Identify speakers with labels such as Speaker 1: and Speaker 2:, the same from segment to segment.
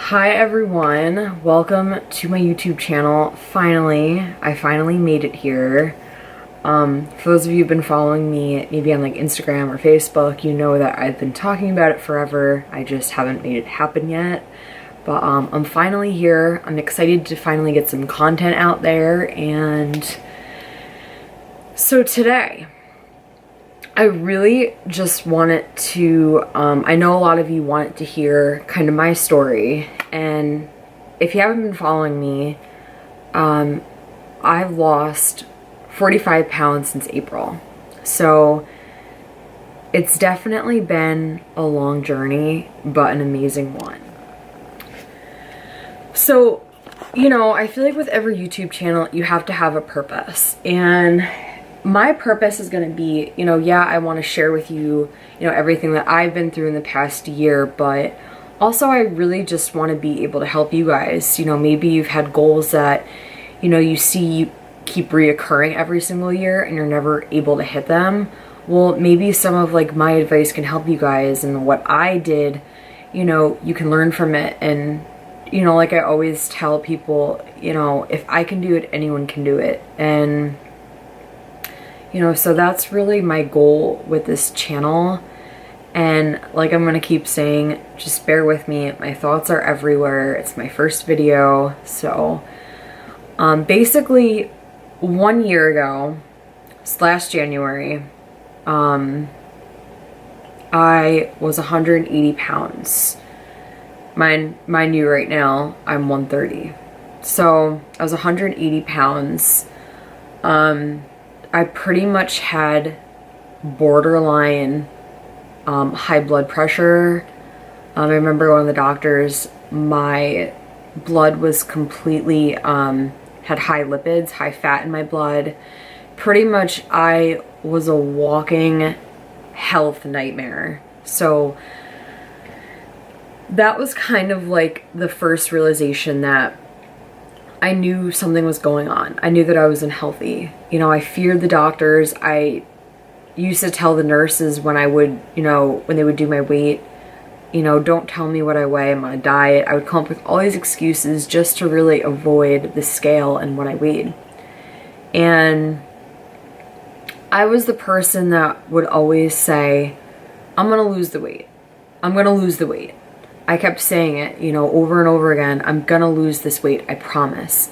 Speaker 1: Hi everyone, welcome to my YouTube channel. I finally made it here. For those of you who've been following me maybe on like Instagram or Facebook, you know that I've been talking about it forever. I just haven't made it happen yet. But I'm finally here. I'm excited to finally get some content out there. And so today, I really just wanted to, I know a lot of you wanted to hear kind of my story, and if you haven't been following me, I've lost 45 pounds since April. So it's definitely been a long journey, but an amazing one. So, you know, I feel like with every YouTube channel, you have to have a purpose, and my purpose is going to be, you know, yeah, I want to share with you, you know, everything that I've been through in the past year, but also I really just want to be able to help you guys. You know, maybe you've had goals that, you know, you see keep reoccurring every single year and you're never able to hit them. Well, maybe some of like my advice can help you guys, and what I did, you know, you can learn from it. And, you know, like I always tell people, you know, if I can do it, anyone can do it. And you know, so that's really my goal with this channel. And like I'm gonna keep saying, just bear with me. My thoughts are everywhere. It's my first video. So basically 1 year ago, last January, I was 180 pounds. Mind you, right now, I'm 130. So I was 180 pounds. I pretty much had borderline high blood pressure. I remember going to the doctors, my blood was completely, had high lipids, high fat in my blood. Pretty much I was a walking health nightmare. So that was kind of like the first realization that I knew something was going on. I knew that I was unhealthy. You know, I feared the doctors. I used to tell the nurses when I would, you know, when they would do my weight, you know, don't tell me what I weigh, I'm on a diet. I would come up with all these excuses just to really avoid the scale and what I weighed. And I was the person that would always say, I'm gonna lose the weight. I'm gonna lose the weight. I kept saying it, you know, over and over again, I'm gonna lose this weight, I promise.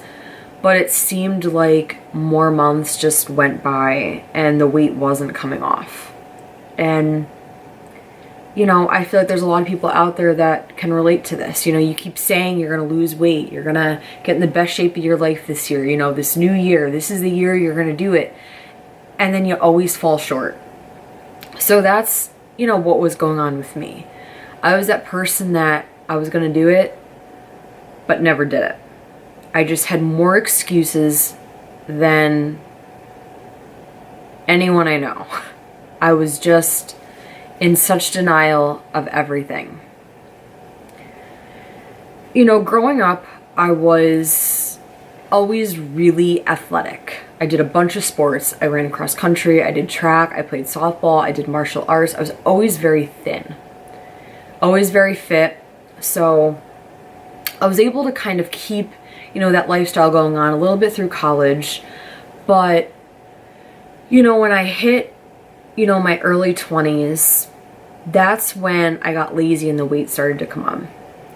Speaker 1: But it seemed like more months just went by and the weight wasn't coming off. And, you know, I feel like there's a lot of people out there that can relate to this. You know, you keep saying you're gonna lose weight, you're gonna get in the best shape of your life this year, you know, this new year, this is the year you're gonna do it. And then you always fall short. So that's, you know, what was going on with me. I was that person that I was gonna do it, but never did it. I just had more excuses than anyone I know. I was just in such denial of everything. You know, growing up, I was always really athletic. I did a bunch of sports. I ran cross country, I did track, I played softball, I did martial arts. I was always very thin. Always very fit. So I was able to kind of keep, you know, that lifestyle going on a little bit through college. But, you know, when I hit, you know, my early 20s, that's when I got lazy and the weight started to come on.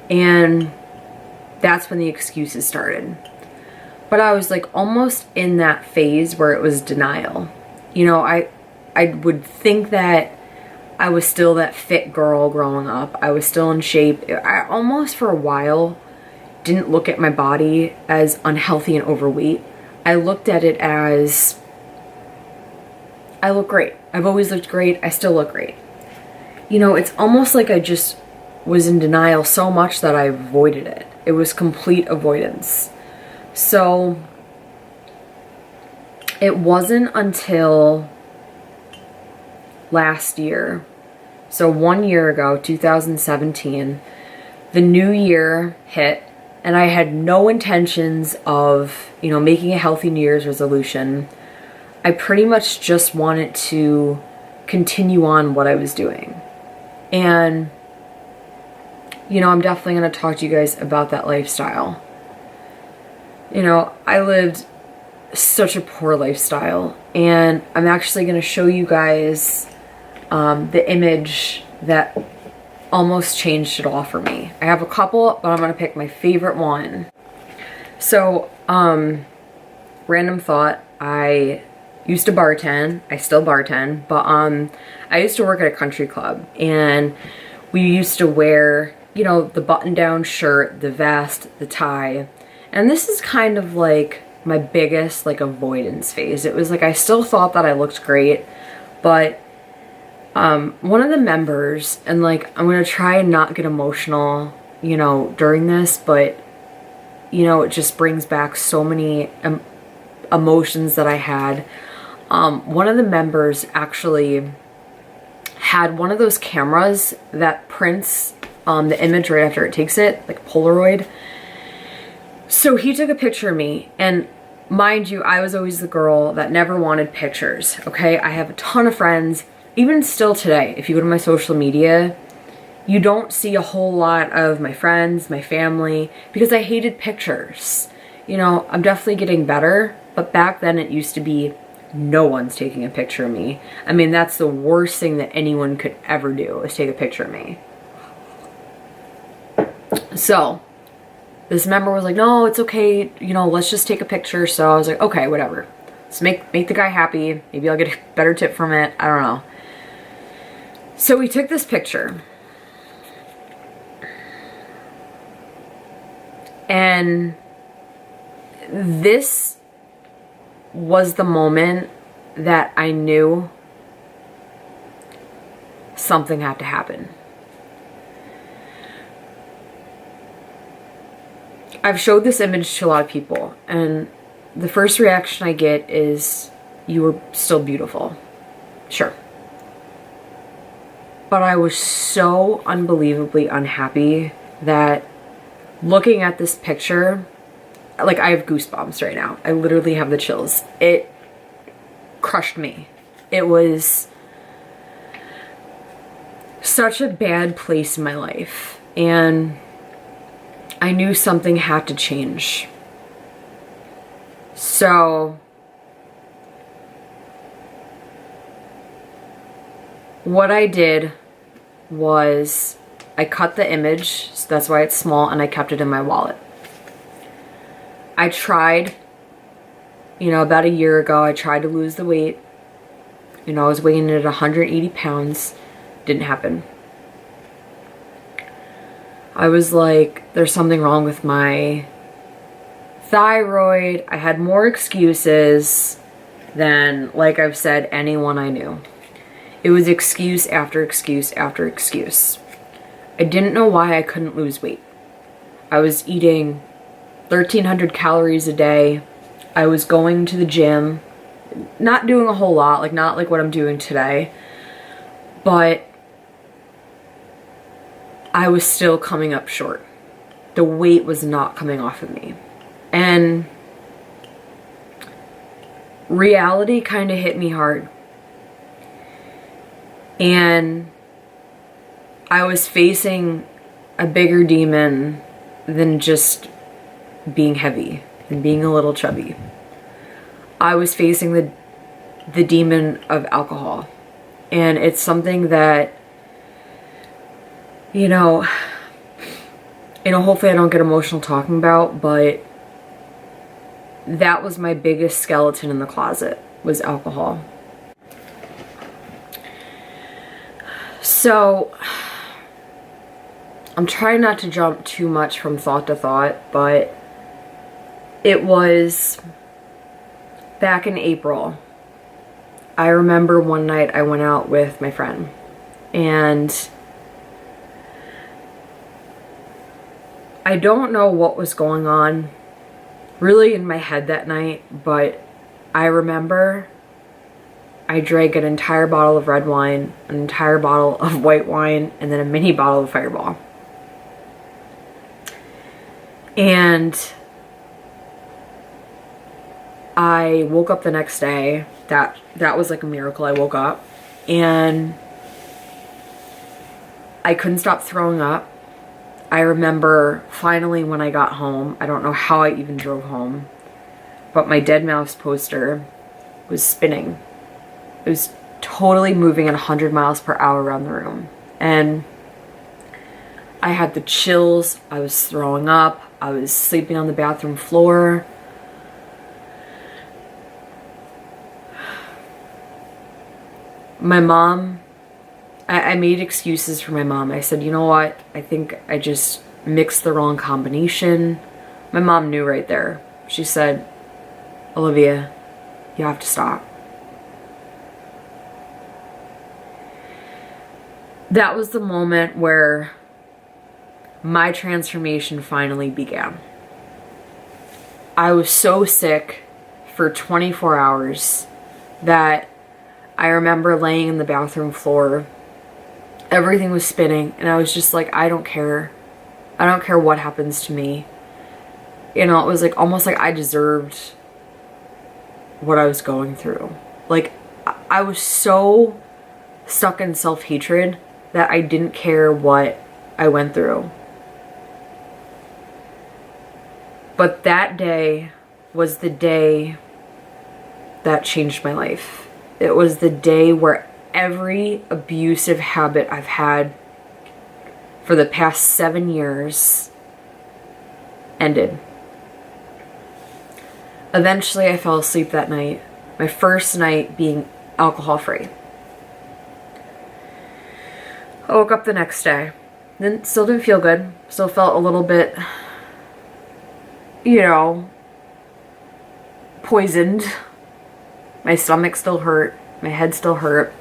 Speaker 1: And that's when the excuses started. But I was like almost in that phase where it was denial. You know, I would think that I was still that fit girl growing up. I was still in shape. I almost for a while didn't look at my body as unhealthy and overweight. I looked at it as, I look great. I've always looked great. I still look great. You know, it's almost like I just was in denial so much that I avoided it. It was complete avoidance. So it wasn't until last year, so 1 year ago, 2017, the new year hit, and I had no intentions of, you know, making a healthy New Year's resolution. I pretty much just wanted to continue on what I was doing. And you know, I'm definitely going to talk to you guys about that lifestyle. You know, I lived such a poor lifestyle, and I'm actually going to show you guys the image that almost changed it all for me. I have a couple, but I'm going to pick my favorite one. So, random thought, I used to bartend. I still bartend, but I used to work at a country club, and we used to wear, you know, the button-down shirt, the vest, the tie. And this is kind of like my biggest like avoidance phase. It was like I still thought that I looked great, but one of the members, and like I'm gonna try and not get emotional, you know, during this, but you know, it just brings back so many emotions that I had. One of the members actually had one of those cameras that prints the image right after it takes it, like Polaroid. So he took a picture of me, and mind you, I was always the girl that never wanted pictures, okay? I have a ton of friends. Even still today, if you go to my social media, you don't see a whole lot of my friends, my family, because I hated pictures. You know, I'm definitely getting better, but back then it used to be no one's taking a picture of me. I mean, that's the worst thing that anyone could ever do, is take a picture of me. So this member was like, no, it's okay, you know, let's just take a picture. So I was like, okay, whatever. Let's make the guy happy. Maybe I'll get a better tip from it. I don't know. So we took this picture. And this was the moment that I knew something had to happen. I've showed this image to a lot of people, and the first reaction I get is, you were still beautiful. Sure. But I was so unbelievably unhappy that looking at this picture, like, I have goosebumps right now. I literally have the chills. It crushed me. It was such a bad place in my life, and I knew something had to change. So what I did was I cut the image, so that's why it's small, and I kept it in my wallet. I tried, you know, about a year ago, I tried to lose the weight. You know, I was weighing in at 180 pounds. Didn't happen. I was like, there's something wrong with my thyroid. I had more excuses than, like I've said, anyone I knew. It was excuse after excuse after excuse. I didn't know why I couldn't lose weight. I was eating 1,300 calories a day. I was going to the gym, not doing a whole lot, like not like what I'm doing today, but I was still coming up short. The weight was not coming off of me. And reality kind of hit me hard. And I was facing a bigger demon than just being heavy and being a little chubby. I was facing the demon of alcohol. And it's something that, you know, hopefully I don't get emotional talking about, but that was my biggest skeleton in the closet, was alcohol. So I'm trying not to jump too much from thought to thought, but it was back in April. I remember one night I went out with my friend, and I don't know what was going on really in my head that night, but I remember I drank an entire bottle of red wine, an entire bottle of white wine, and then a mini bottle of Fireball. And I woke up the next day. That was like a miracle. I woke up and I couldn't stop throwing up. I remember finally when I got home, I don't know how I even drove home, but my dead mouse poster was spinning. It was totally moving at 100 miles per hour around the room. And I had the chills, I was throwing up, I was sleeping on the bathroom floor. My mom, I made excuses for my mom. I said, you know what, I think I just mixed the wrong combination. My mom knew right there. She said, Olivia, you have to stop. That was the moment where my transformation finally began. I was so sick for 24 hours that I remember laying in the bathroom floor. Everything was spinning and I was just like, I don't care. I don't care what happens to me. You know, it was like almost like I deserved what I was going through. Like, I was so stuck in self-hatred that I didn't care what I went through. But that day was the day that changed my life. It was the day where every abusive habit I've had for the past 7 years ended. Eventually, I fell asleep that night. My first night being alcohol-free. I woke up the next day. Still didn't feel good. Still felt a little bit, you know, poisoned. My stomach still hurt. My head still hurt.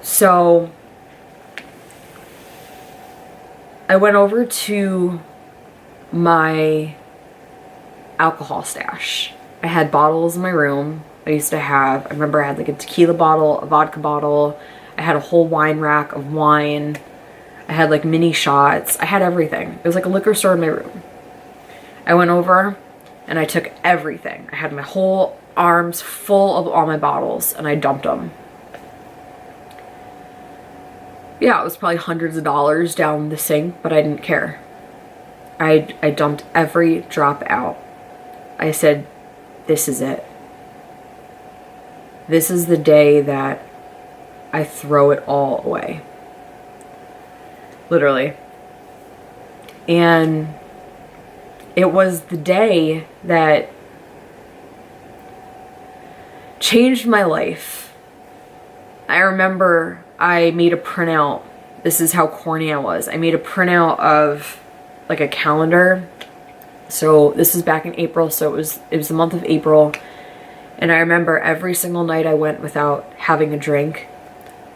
Speaker 1: So I went over to my alcohol stash. I had bottles in my room. I remember I had like a tequila bottle, a vodka bottle. I had a whole wine rack of wine. I had like mini shots. I had everything. It was like a liquor store in my room. I went over and I took everything. I had my whole arms full of all my bottles and I dumped them. Yeah, it was probably hundreds of dollars down the sink, but I didn't care. I dumped every drop out. I said, this is it. This is the day that I throw it all away. Literally. And it was the day that changed my life. I remember I made a printout. This is how corny I was. I made a printout of like a calendar. So this is back in April, so it was the month of April. And I remember every single night I went without having a drink,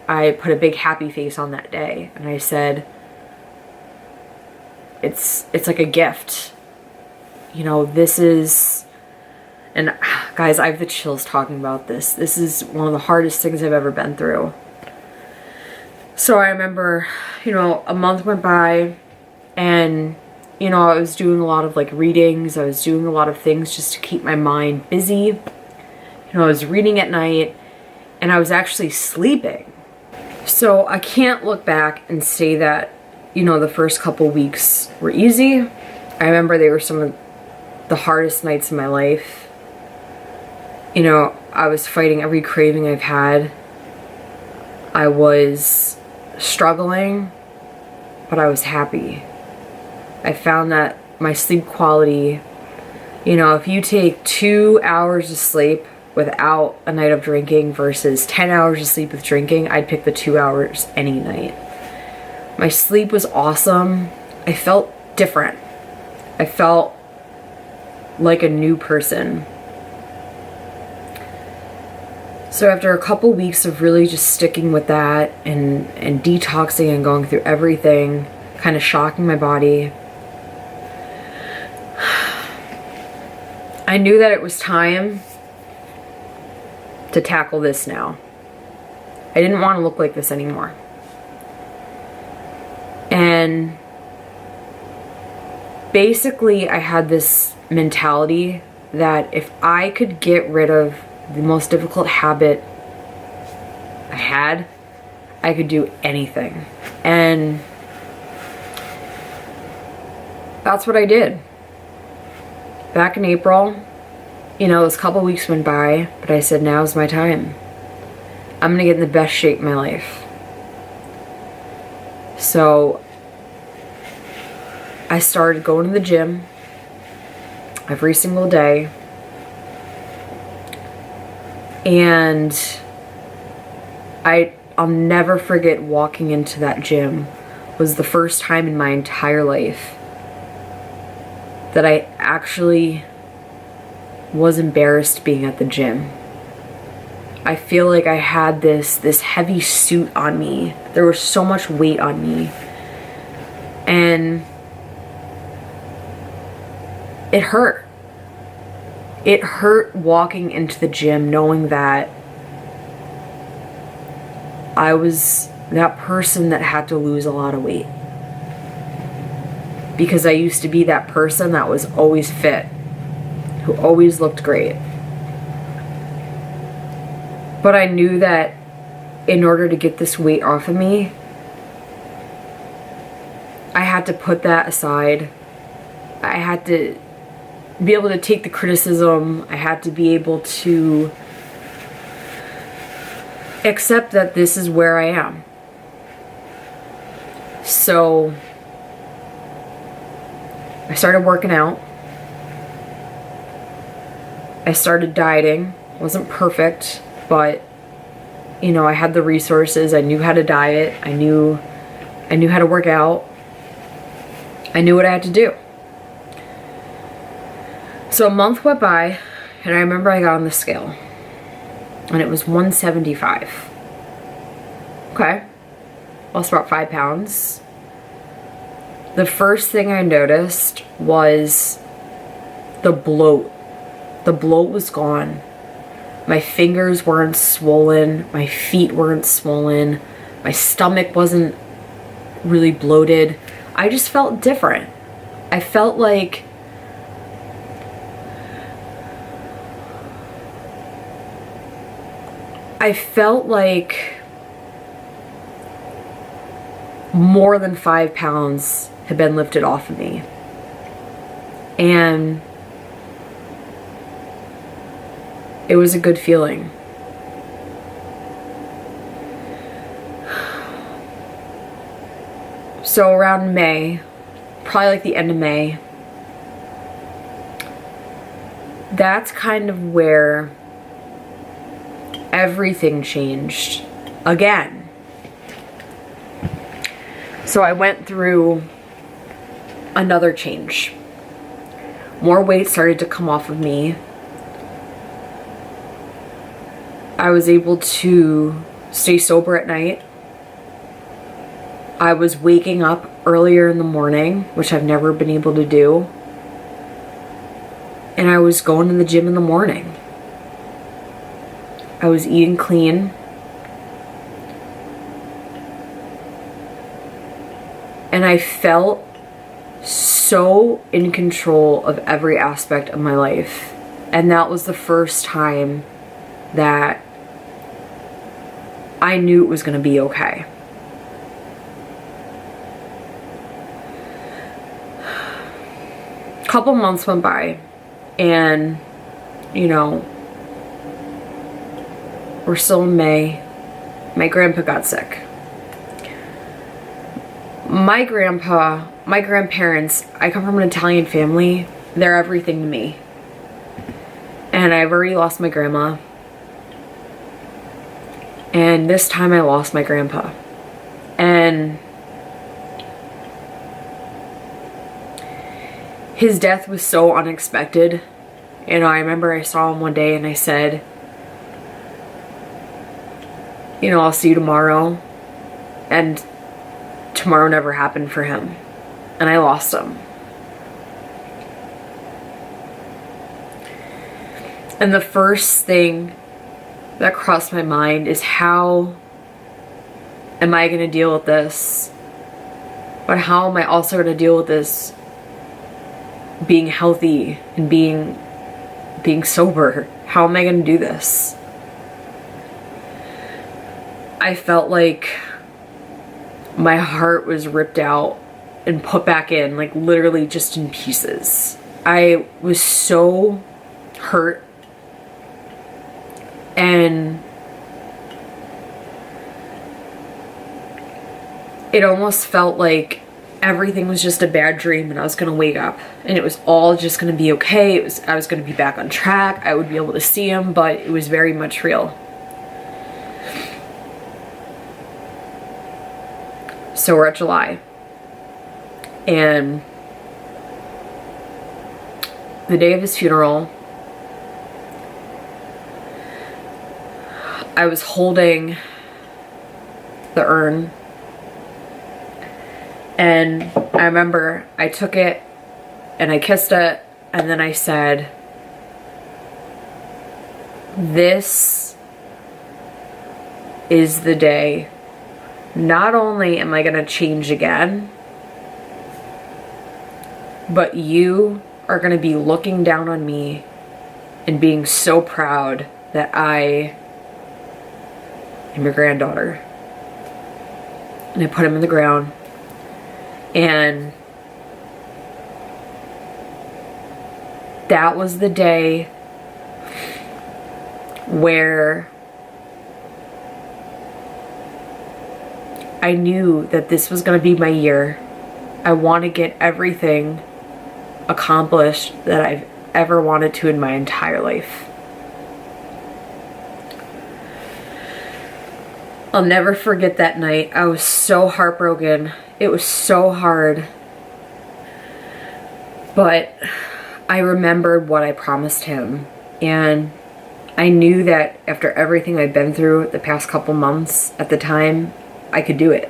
Speaker 1: I put a big happy face on that day. And I said, it's like a gift. You know, this is, and guys, I have the chills talking about this. This is one of the hardest things I've ever been through. So I remember, you know, a month went by and, you know, I was doing a lot of like readings. I was doing a lot of things just to keep my mind busy. You know, I was reading at night and I was actually sleeping. So I can't look back and say that, you know, the first couple weeks were easy. I remember they were some of the hardest nights of my life. You know, I was fighting every craving I've had. I was struggling, but I was happy. I found that my sleep quality, you know, if you take 2 hours of sleep without a night of drinking versus 10 hours of sleep with drinking, I'd pick the 2 hours any night. My sleep was awesome. I felt different. I felt like a new person. So after a couple weeks of really just sticking with that and detoxing and going through everything, kind of shocking my body, I knew that it was time to tackle this now. I didn't want to look like this anymore. And basically I had this mentality that if I could get rid of the most difficult habit I had, I could do anything. And that's what I did. Back in April, you know, those couple weeks went by, but I said, now's my time. I'm gonna get in the best shape of my life. So I started going to the gym every single day. And I'll never forget walking into that gym. It was the first time in my entire life that I actually was embarrassed being at the gym. I feel like I had this heavy suit on me. There was so much weight on me. And it hurt. It hurt walking into the gym knowing that I was that person that had to lose a lot of weight. Because I used to be that person that was always fit, who always looked great. But I knew that in order to get this weight off of me, I had to put that aside. I had to be able to take the criticism. I had to be able to accept that this is where I am. So I started working out. I started dieting. Wasn't perfect, but you know, I had the resources. I knew how to diet. I knew how to work out. I knew what I had to do. So a month went by, and I remember I got on the scale, and it was 175. Okay, lost about 5 pounds. The first thing I noticed was the bloat. The bloat was gone. My fingers weren't swollen. My feet weren't swollen. My stomach wasn't really bloated. I just felt different. I felt like more than 5 pounds had been lifted off of me. And it was a good feeling. So around May, probably like the end of May, that's kind of where everything changed again. So I went through another change. More weight started to come off of me. I was able to stay sober at night. I was waking up earlier in the morning, which I've never been able to do. And I was going to the gym in the morning. I was eating clean. And I felt so in control of every aspect of my life. And that was the first time that I knew it was going to be okay. A couple months went by, and you know, we're still in May. My grandpa got sick. My grandparents, I come from an Italian family. They're everything to me. And I've already lost my grandma. And this time I lost my grandpa. And his death was so unexpected. You know, I remember I saw him one day and I said, you know, I'll see you tomorrow. And tomorrow never happened for him. And I lost him. And the first thing that crossed my mind is, how am I going to deal with this? But how am I also going to deal with this being healthy and being sober? How am I going to do this? I felt like my heart was ripped out and put back in, like literally just in pieces. I was so hurt, and it almost felt like everything was just a bad dream and I was gonna wake up and it was all just gonna be okay. I was gonna be back on track. I would be able to see him, but it was very much real. So we're at July, and the day of his funeral, I was holding the urn, and I remember I took it and I kissed it, and then I said, this is the day. Not only am I gonna change again, but you are gonna be looking down on me and being so proud that I am your granddaughter. And I put him in the ground, and that was the day where I knew that this was going to be my year. I want to get everything accomplished that I've ever wanted to in my entire life. I'll never forget that night. I was so heartbroken. It was so hard. But I remembered what I promised him. And I knew that after everything I'd been through the past couple months at the time, I could do it.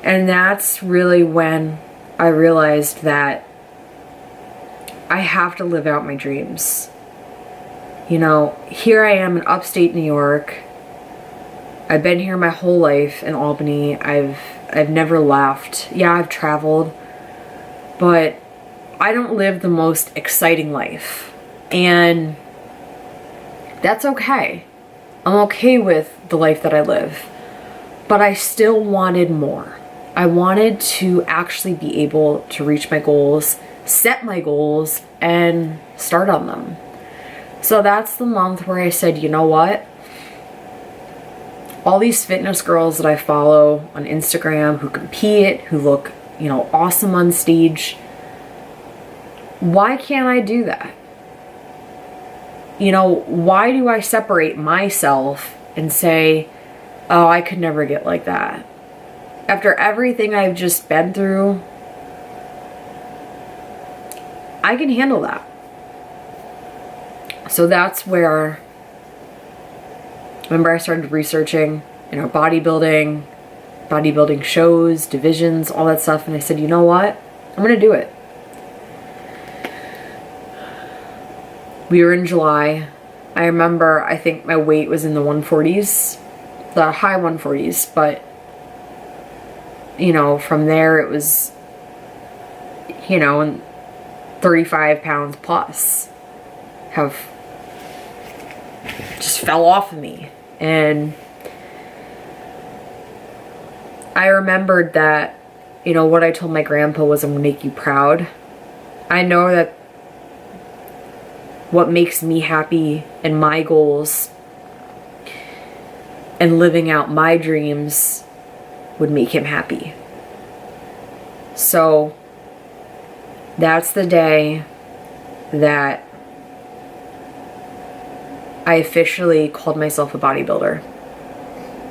Speaker 1: And that's really when I realized that I have to live out my dreams. You know, here I am in upstate New York. I've been here my whole life in Albany. I've never left. Yeah, I've traveled, but I don't live the most exciting life. And that's okay. I'm okay with the life that I live, but I still wanted more. I wanted to actually be able to reach my goals, set my goals, and start on them. So that's the month where I said, you know what? All these fitness girls that I follow on Instagram who compete, who look, you know, awesome on stage, why can't I do that? You know, why do I separate myself and say, oh, I could never get like that? After everything I've just been through, I can handle that. So that's where, remember, I started researching, you know, bodybuilding shows, divisions, all that stuff. And I said, you know what? I'm going to do it. We were in July. I remember, I think my weight was in the 140s, the high 140s, but, you know, from there it was, you know, 35 pounds plus have just fell off of me. And I remembered that, you know, what I told my grandpa was, I'm gonna make you proud. I know that what makes me happy and my goals and living out my dreams would make him happy. So that's the day that I officially called myself a bodybuilder.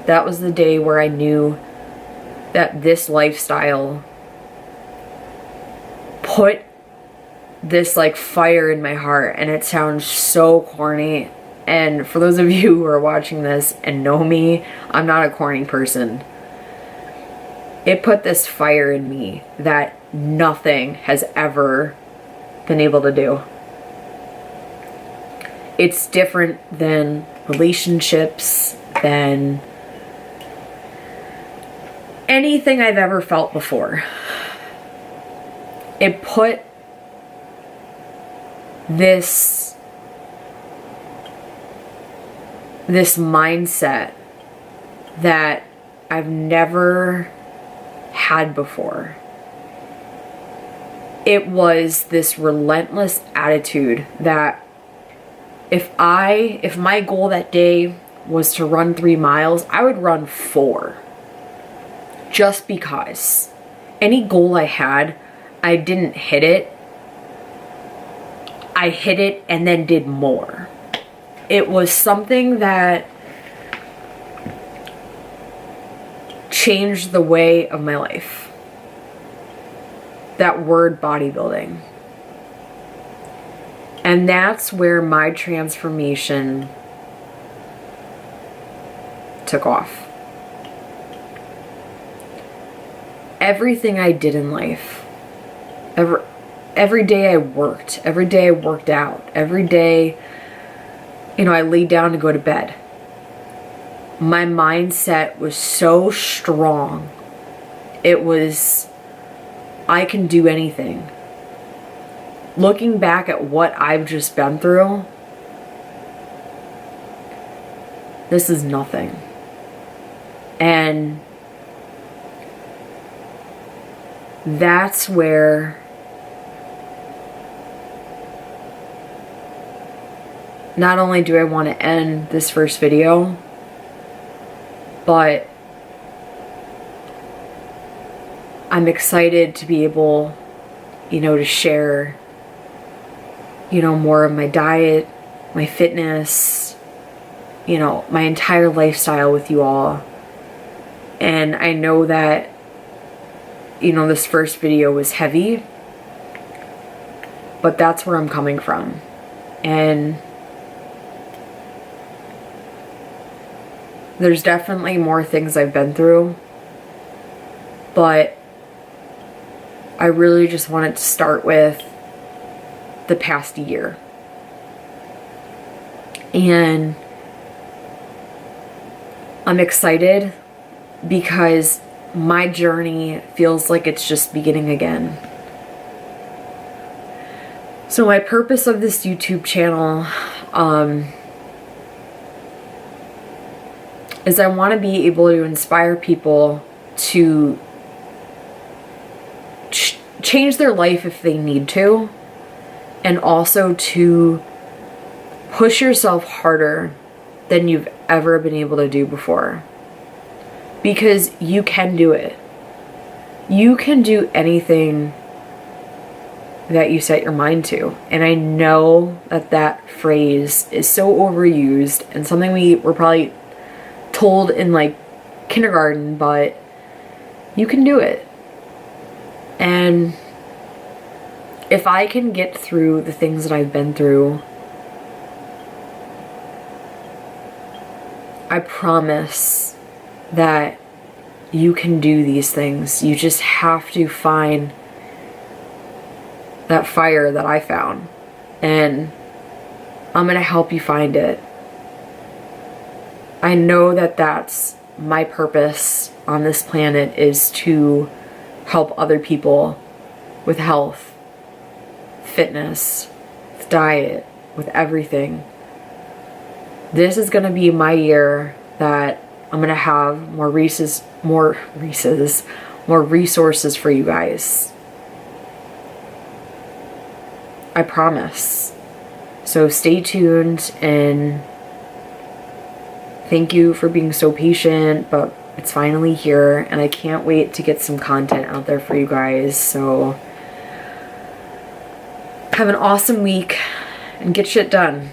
Speaker 1: That was the day where I knew that this lifestyle put this like fire in my heart. And it sounds so corny, and for those of you who are watching this and know me, I'm not a corny person. It put this fire in me that nothing has ever been able to do. It's different than relationships, than anything I've ever felt before. It put this mindset that I've never had before. It was this relentless attitude that if my goal that day was to run 3 miles, I would run 4. Just because. Any goal I had, I didn't hit it. I hit it and then did more. It was something that changed the way of my life. That word, bodybuilding. And that's where my transformation took off. Everything I did in life, every day I worked, every day I worked out, every day, I laid down to go to bed. My mindset was so strong. It was, I can do anything. Looking back at what I've just been through, this is nothing. And that's where not only do I want to end this first video, but I'm excited to be able, to share, more of my diet, my fitness, my entire lifestyle with you all. And I know that, this first video was heavy, but that's where I'm coming from. And there's definitely more things I've been through, but I really just wanted to start with the past year. And I'm excited because my journey feels like it's just beginning again. So my purpose of this YouTube channel is I want to be able to inspire people to change their life if they need to, and also to push yourself harder than you've ever been able to do before. Because you can do it. You can do anything that you set your mind to. And I know that phrase is so overused and something we were probably told in like kindergarten, but you can do it. And if I can get through the things that I've been through, I promise that you can do these things. You just have to find that fire that I found, and I'm gonna help you find it. I know that that's my purpose on this planet, is to help other people with health, fitness, with diet, with everything. This is gonna be my year that I'm gonna have more resources for you guys. I promise. So stay tuned, and thank you for being so patient, but it's finally here and I can't wait to get some content out there for you guys. So have an awesome week and get shit done.